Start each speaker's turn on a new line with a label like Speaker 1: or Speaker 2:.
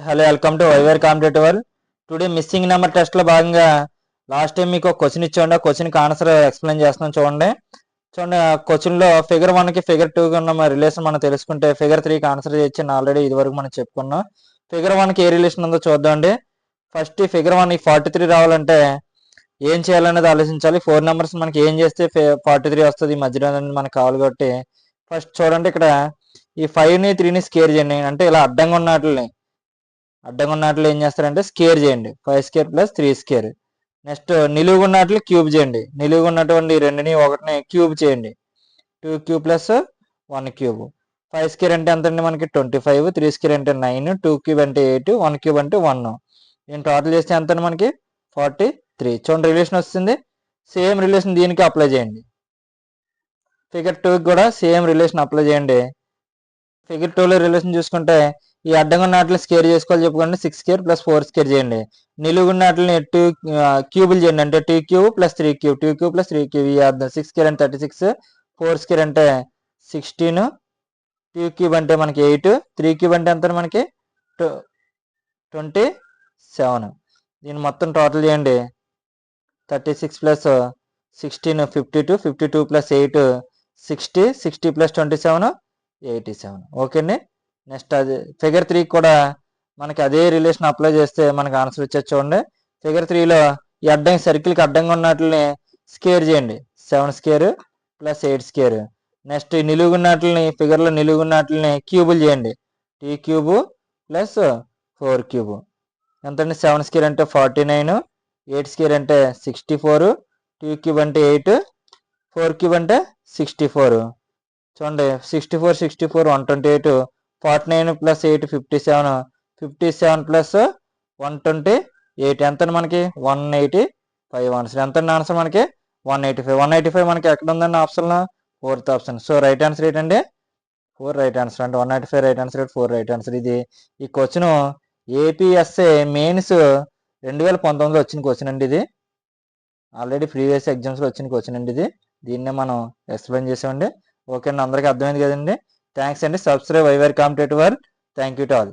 Speaker 1: Hello, welcome to వైవేర్ competitive. Today missing number test లో భాగంగా లాస్ట్ టైం మీకు ఒక క్వశ్చన్ ఇచ్చాండి. ఆ క్వశ్చన్కి ఆన్సర్ ఎక్స్ప్లెయిన్ చేస్తున్నాం. చూడండి ఆ క్వశ్చన్ లో ఫిగర్ 1 కి ఫిగర్ 2 కి ఉన్న రిలేషన్ మనం తెలుసుకుంటే ఫిగర్ 3 కి ఆన్సర్ చేయొచ్చు. ఆల్రెడీ ఇది వరకు మనం చెప్పుకున్నాం. ఫిగర్ 1 కి ఏ రిలేషన్ ఉందో చూద్దామండి. ఫస్ట్ ఫిగర్ 1 43 రావాలంటే ఏం చేయాలనేది ఆలోచించాలి. 4 నెంబర్స్ మనకి ఏం చేస్తే 43 వస్తుంది మధ్యలో మనకు కావాలి కాబట్టి ఫస్ట్ చూడండి, ఇక్కడ ఈ 5ని 3ని స్కేర్ చేయండి. అంటే ఇలా అడ్డంగా ఉన్నట్లు ఏం చేస్తారంటే స్కేర్ చేయండి. 5 స్కేర్ ప్లస్ 3 స్కేర్. నెక్స్ట్ నిలువుగా ఉన్నట్లు క్యూబ్ చేయండి. నిలువుగా ఉన్నటువంటి 2ని 1ని క్యూబ్ చేయండి. 2 క్యూబ్ ప్లస్ 1 క్యూబ్. 5 స్కేర్ అంటే ఎంత అండి మనకి 25, 3 స్కేర్ అంటే 9, 2 క్యూబ్ అంటే 8, 1 క్యూబ్ అంటే 1. దీన్ని టోటల్ చేస్తే ఎంత అండి మనకి 43. చూడండి రిలేషన్ వస్తుంది. సేమ్ రిలేషన్ దీనికి అప్లై చేయండి. ఫిగర్ 2కి కూడా సేమ్ రిలేషన్ అప్లై చేయండి. ఫిగర్ 2లో రిలేషన్ చూసుకుంటే ఈ అడ్డంగా ఉన్నట్లు స్కేర్ చేసుకోవాలి చెప్పుకోండి. 6 స్కేర్ ప్లస్ 4 స్కేర్ చేయండి. నిలువుగా ఉన్నట్లని 2 క్యూబులు చేయండి. అంటే 2 cube plus 3 cube, 2 cube plus 3 cube. ఈ అర్థం 6 స్కేర్ అంటే 36, 4 స్కేర్ అంటే 16, 2 క్యూబ్ అంటే మనకి 8, 3 క్యూబ్ అంటే ఎంత మనకి 27. దీన్ని మొత్తం టోటల్ చేయండి. 36 ప్లస్ 16 52, 52 ప్లస్ 8 60, 60 ప్లస్ 27 87. ఓకే అండి. నెక్స్ట్ అది ఫిగర్ 3 కూడా మనకి అదే రిలేషన్ అప్లై చేస్తే మనకి ఆన్సర్ వచ్చేది. చూడండి ఫిగర్ 3లో ఈ అడ్డం సర్కిల్కి అడ్డంగా ఉన్నట్లని స్కేర్ చేయండి. 7 స్కేర్ ప్లస్ 8 స్కేర్. నెక్స్ట్ నిలువుగున్నట్లని ఫిగర్లో నిలువుగున్నట్లని క్యూబులు చేయండి. 3 క్యూబ్ ప్లస్ 4 క్యూబ్. ఎంతండి 7 స్కేర్ అంటే 49, 8 స్కేర్ అంటే 64, 2 క్యూబ్ అంటే 8, 4 క్యూబ్ అంటే 64. చూడండి 64, 64 128, 49 ప్లస్ 8 57, 57 ప్లస్ 128 ఎంత మనకి 185 ఆన్సర్. ఎంత ఆన్సర్ మనకి 185. 185 మనకి ఎక్కడ ఉందండి option? 4th option. So right answer ఏంటండి 4 రైట్ ఆన్సర్. అంటే 185 రైట్ ఆన్సర్, 4 రైట్ ఆన్సర్. ఈ క్వశ్చన్ ఏపీఎస్ఏ మెయిన్స్ 2019లో వచ్చిన క్వశ్చన్ అండి. ఇది ఆల్రెడీ ప్రీవియస్ ఎగ్జామ్స్లో వచ్చిన క్వశ్చన్ అండి. దీన్నే మనం ఎక్స్ప్లెయిన్ చేసామండి. ఓకే అండి, అందరికీ అర్థమైంది కదండి. థ్యాంక్స్ అండి. సబ్స్క్రైబ్ వైవేర్ competitive. Thank you to all.